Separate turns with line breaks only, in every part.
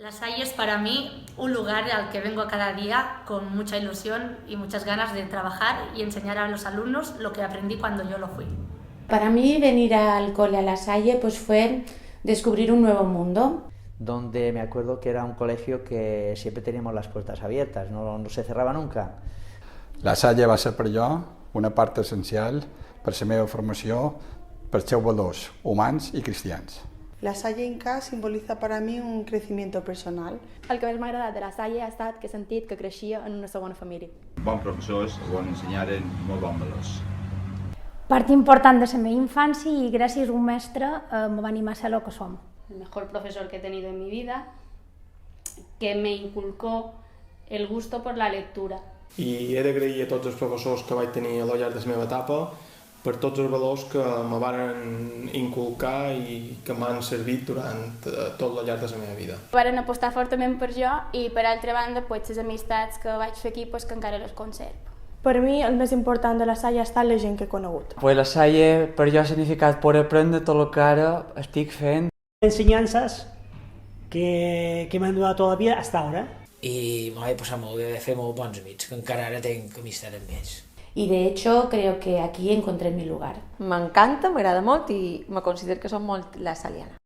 La Salle es para mí un lugar al que vengo cada día con mucha ilusión y muchas ganas de trabajar y enseñar a los alumnos lo que aprendí cuando yo lo fui.
Para mí venir al cole a La Salle pues fue descubrir un nuevo mundo.
Donde me acuerdo que era un colegio que siempre teníamos las puertas abiertas, no se cerrava nunca.
La Salle va ser per jo una part essencial per la meva formació, per seus valors humans i cristians.
La Salle Inca simboliza para mí un crecimiento personal.
El que més m'ha agradat de la Salle ha estat que he sentit que creixia en una segona família.
Bons professors, bon ensenyaren molt bons valors.
Part important de la meva infància i gràcies a un mestre me va animar a ser lo que som.
El mejor profesor que he tenido en mi vida, que me inculcó el gusto por la lectura.
I he d'agrair a tots els professors que vaig tenir al llarg de la meva etapa per tots els valors que me van inculcar i que m'han servit durant tot el llarg de la meva vida.
Varen apostar fortament per jo i, per altra banda, pues, les amistats que vaig fer aquí pues, que encara les conservo.
Per mi el més important de la Salle ha estat la gent que he conegut.
Pues la Salle per jo ha significat poder aprendre tot el que ara estic fent.
Enseñanzas que m'han durat tota la vida hasta ara.
I m'ho vaig passar molt bé, de fer molt bons amics, que encara ara tenc amistat amb ells.
Y de hecho creo que aquí encontré mi lugar.
M'encanta, m'agrada molt i me considero que som molt la saliana.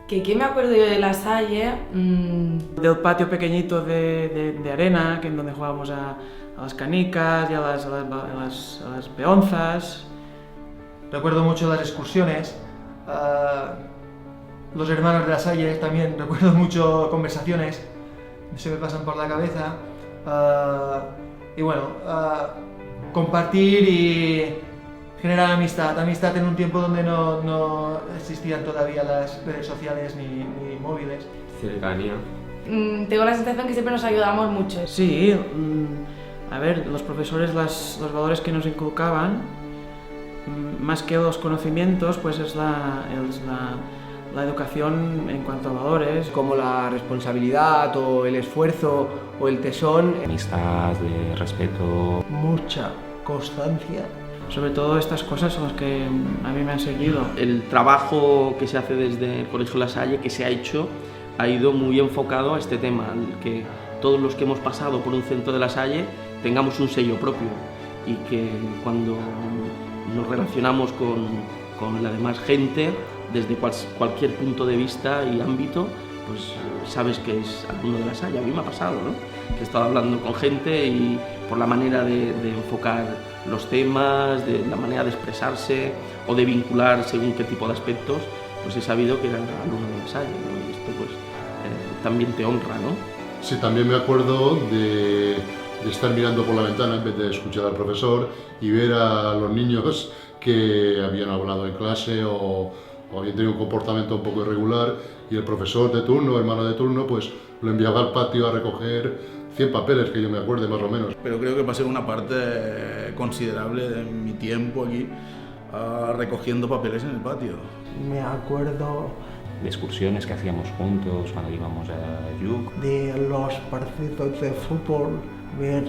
¿Qué me acuerdo yo de La Salle?
Del patio pequeñito de arena, que en donde jugábamos a las canicas y a las peonzas.
Recuerdo mucho las excursiones, los hermanos de La Salle también, recuerdo mucho conversaciones, se me pasan por la cabeza. Y bueno, compartir y generar amistad en un tiempo donde no existían todavía las redes sociales ni móviles.
Cercanía.
Tengo la sensación que siempre nos ayudamos mucho.
Sí, a ver, los profesores, los valores que nos inculcaban, más que los conocimientos, pues es la educación en cuanto a valores.
Como la responsabilidad o el esfuerzo o el tesón.
Amistad, de respeto.
Mucha constancia.
Sobre todo estas cosas son las que a mí me han seguido.
El trabajo que se hace desde el Colegio La Salle, que se ha hecho, ha ido muy enfocado a este tema, que todos los que hemos pasado por un centro de La Salle tengamos un sello propio y que cuando nos relacionamos con la demás gente, desde cualquier punto de vista y ámbito, pues sabes que es alumno de La Salle. A mí me ha pasado, ¿no? Que he estado hablando con gente y por la manera de enfocar los temas, de la manera de expresarse o de vincular según qué tipo de aspectos, pues he sabido que era alumno de La Salle, ¿no? Y esto pues también te honra, ¿no?
Sí, también me acuerdo de estar mirando por la ventana en vez de escuchar al profesor y ver a los niños que habían hablado en clase o habían tenido un comportamiento un poco irregular y el profesor de turno, hermano de turno, pues lo enviaba al patio a recoger 100 papeles, que yo me acuerde más o menos.
Pero creo que va a ser una parte considerable de mi tiempo aquí recogiendo papeles en el patio.
Me acuerdo
de excursiones que hacíamos juntos cuando íbamos a Lluc.
De los partidos de fútbol, ver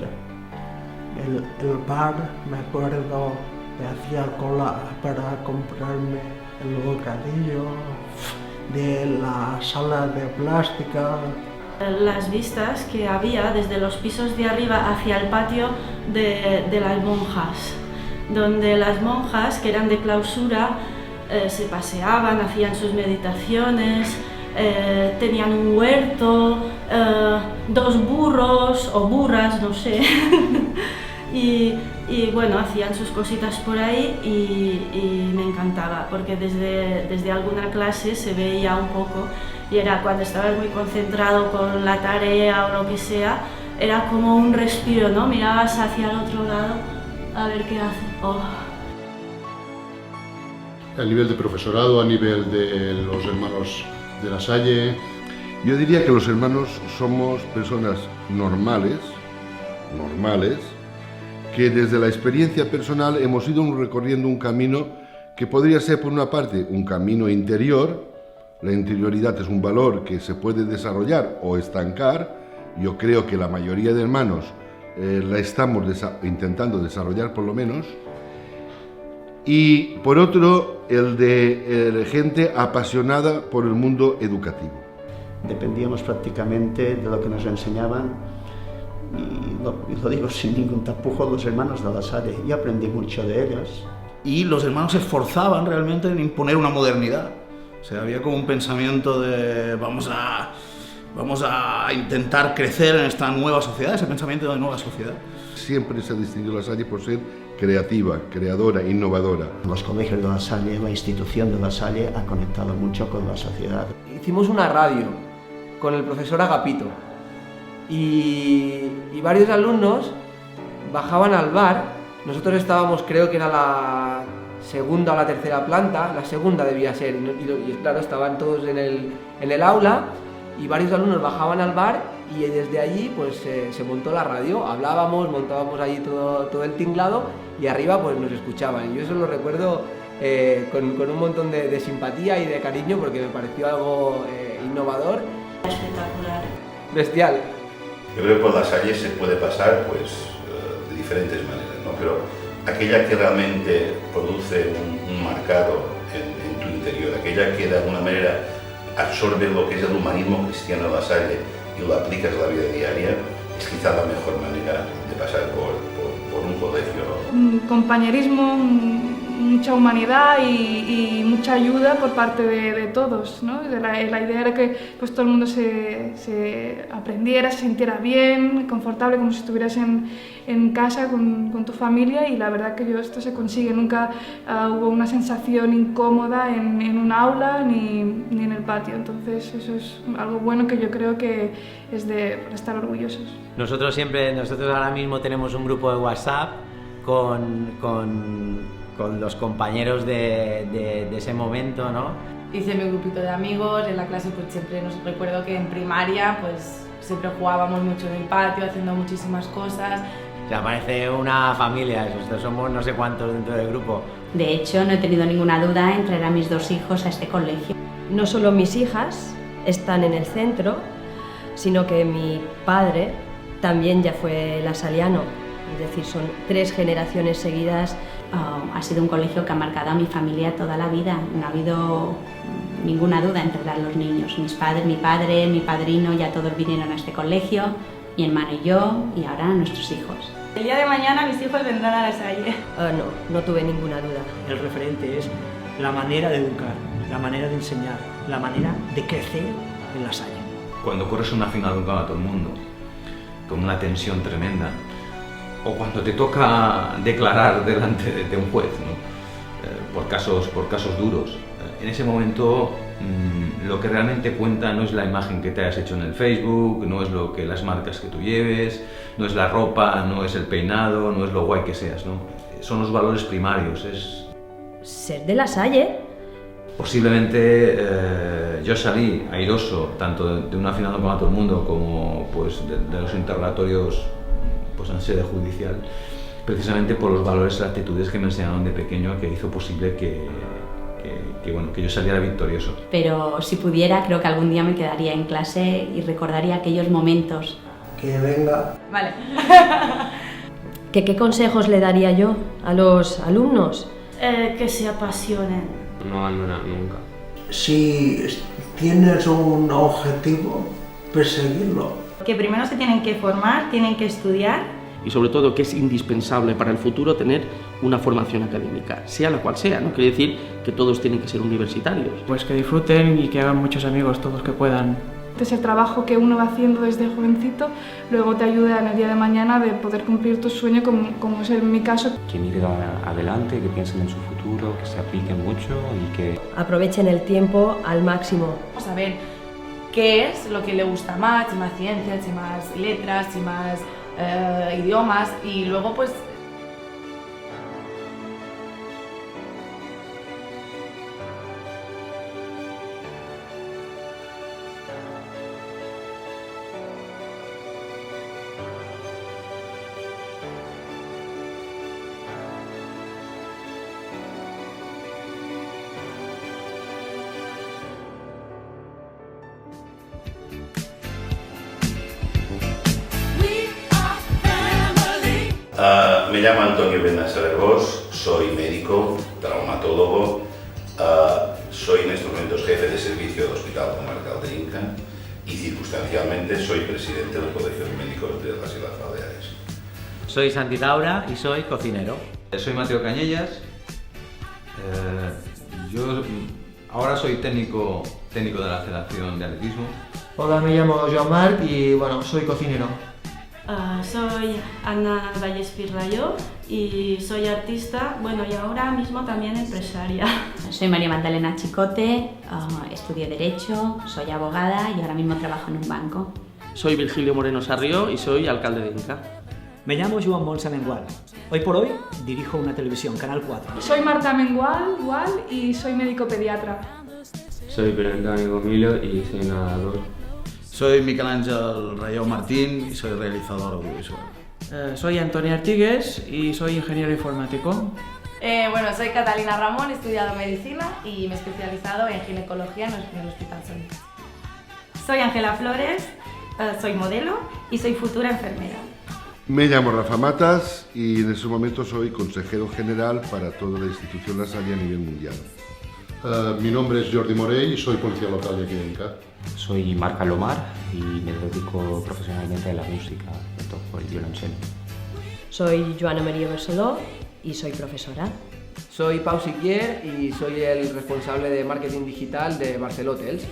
el bar, me acuerdo, me hacía cola para comprarme el bocadillo, de la sala de plástica.
Las vistas que había desde los pisos de arriba hacia el patio de las monjas, donde las monjas, que eran de clausura, se paseaban, hacían sus meditaciones, tenían un huerto, 2 burros o burras, no sé, y bueno, hacían sus cositas por ahí y me encantaba, porque desde alguna clase se veía un poco. Y era cuando estabas muy concentrado con la tarea o lo que sea, era como un respiro, ¿no? Mirabas hacia el otro lado a ver qué hace. Oh.
A nivel de profesorado, a nivel de los hermanos de La Salle.
Yo diría que los hermanos somos personas normales, que desde la experiencia personal hemos ido recorriendo un camino que podría ser por una parte un camino interior. La interioridad es un valor que se puede desarrollar o estancar. Yo creo que la mayoría de hermanos la estamos intentando desarrollar por lo menos. Y por otro, el de gente apasionada por el mundo educativo.
Dependíamos prácticamente de lo que nos enseñaban, y lo digo sin ningún tapujo, los hermanos de La Salle. Yo aprendí mucho de ellos.
Y los hermanos se esforzaban realmente en imponer una modernidad. O sea, había como un pensamiento de vamos a intentar crecer en esta nueva sociedad, ese pensamiento de nueva sociedad.
Siempre se ha distinguido La Salle por ser creativa, creadora, innovadora.
Los colegios de La Salle, la institución de La Salle ha conectado mucho con la sociedad.
Hicimos una radio con el profesor Agapito y varios alumnos bajaban al bar. Nosotros estábamos, creo que era la segunda o la tercera planta, la segunda debía ser, y claro, estaban todos en el aula, y varios alumnos bajaban al bar y desde allí pues se montó la radio, hablábamos, montábamos allí todo el tinglado y arriba pues nos escuchaban. Y yo eso lo recuerdo con un montón de simpatía y de cariño porque me pareció algo innovador.
Espectacular.
Bestial.
Yo creo que por La Salle se puede pasar pues de diferentes maneras, ¿no? Pero aquella que realmente produce un marcado en tu interior, aquella que de alguna manera absorbe lo que es el humanismo cristiano de La Salle y lo aplicas a la vida diaria, es quizá la mejor manera de pasar por un colegio.
Un compañerismo, mucha humanidad y mucha ayuda por parte de todos, ¿no? La idea era que pues, todo el mundo se aprendiera, se sintiera bien, confortable, como si estuvieras en casa con tu familia, y la verdad que esto se consigue. Nunca hubo una sensación incómoda en un aula ni en el patio, entonces eso es algo bueno que yo creo que es para estar orgullosos.
Nosotros ahora mismo tenemos un grupo de WhatsApp con los compañeros de ese momento, ¿no?
Hice mi grupito de amigos, en la clase pues siempre nos recuerdo que en primaria pues siempre jugábamos mucho en el patio, haciendo muchísimas cosas.
O sea, parece una familia, somos no sé cuántos dentro del grupo.
De hecho, no he tenido ninguna duda en traer a mis dos hijos a este colegio.
No solo mis hijas están en el centro, sino que mi padre también ya fue lasaliano, es decir, son 3 generaciones seguidas.
Ha sido un colegio que ha marcado a mi familia toda la vida, no ha habido ninguna duda en traer a los niños. Mi padre, mi padrino, ya todos vinieron a este colegio, mi hermano y yo, y ahora nuestros hijos.
El día de mañana mis hijos vendrán a La Salle.
No tuve ninguna duda.
El referente es la manera de educar, la manera de enseñar, la manera de crecer en La Salle.
Cuando corres una final de un campeonato del mundo, con una tensión tremenda, o cuando te toca declarar delante de un juez, ¿no? por casos duros, en ese momento lo que realmente cuenta no es la imagen que te hayas hecho en el Facebook, no es las marcas que tú lleves, no es la ropa, no es el peinado, no es lo guay que seas, ¿no? Son los valores primarios. Es
ser de La Salle.
Posiblemente yo salí airoso tanto de una final de Campeonato del Mundo como pues, de los interrogatorios pues, en sede judicial, precisamente por los valores y las actitudes que me enseñaron de pequeño, que hizo posible que yo saliera victorioso.
Pero si pudiera, creo que algún día me quedaría en clase y recordaría aquellos momentos.
Que venga.
Vale.
¿Qué consejos le daría yo a los alumnos?
Que se apasionen.
No abandonar nunca.
Si tienes un objetivo, perseguirlo.
Que primero se tienen que formar, tienen que estudiar.
Y sobre todo que es indispensable para el futuro tener una formación académica, sea la cual sea, no quiere decir que todos tienen que ser universitarios.
Pues que disfruten y que hagan muchos amigos, todos que puedan.
Ese trabajo que uno va haciendo desde jovencito, luego te ayuda en el día de mañana de poder cumplir tu sueño, como es en mi caso.
Que miren adelante, que piensen en su futuro, que se apliquen mucho y que
aprovechen el tiempo al máximo.
Vamos a ver qué es lo que le gusta más, si más ciencias, si más letras, si más idiomas, y luego pues
Me llamo Antonio Benassa Herbós, soy médico, traumatólogo, soy en estos momentos jefe de servicio del Hospital Comarcal de Inca y circunstancialmente soy presidente del Colegio de Médicos de las Islas Baleares.
Soy Santi Daura y soy cocinero.
Soy Mateo Cañellas, yo ahora soy técnico de la Federación de Atletismo.
Hola, me llamo Joan Marc y bueno, soy cocinero.
Soy Ana Vallespir Rayó y soy artista, bueno, y ahora mismo también empresaria.
Soy María Magdalena Chicote, estudio Derecho, soy abogada y ahora mismo trabajo en un banco.
Soy Virgilio Moreno Sarrió y soy alcalde de Inca.
Me llamo Joan Monsa Mengual. Hoy por hoy dirijo una televisión, Canal 4.
Soy Marta Mengual y soy médico pediatra.
Soy Bernardo Gomilo y soy nadador.
Soy Miquel Ángel Rayó Martín y soy realizador audiovisual.
Soy Antonio Artigues y soy ingeniero informático.
Bueno, soy Catalina Ramón, he estudiado medicina y me he especializado en ginecología en el Hospital Sol.
Soy Ángela Flores, soy modelo y soy futura enfermera.
Me llamo Rafa Matas y en ese momento soy consejero general para toda la institución La Salle a nivel mundial.
Mi nombre es Jordi Morell y soy policía local de aquí de Inca.
Soy Marc Alomar y me dedico profesionalmente a la música, toco el violonchelo.
Soy Joana María Barceló y soy profesora.
Soy Pau Siquier y soy el responsable de marketing digital de Barceló Hotels.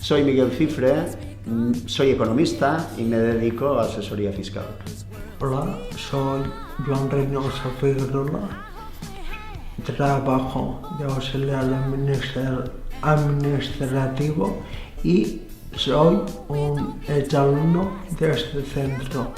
Soy Miguel Cifre, soy economista y me dedico a asesoría fiscal.
Hola, soy Joan Reynoso Figueroa. Trabajo de auxiliar administrativo y soy un exalumno de este centro.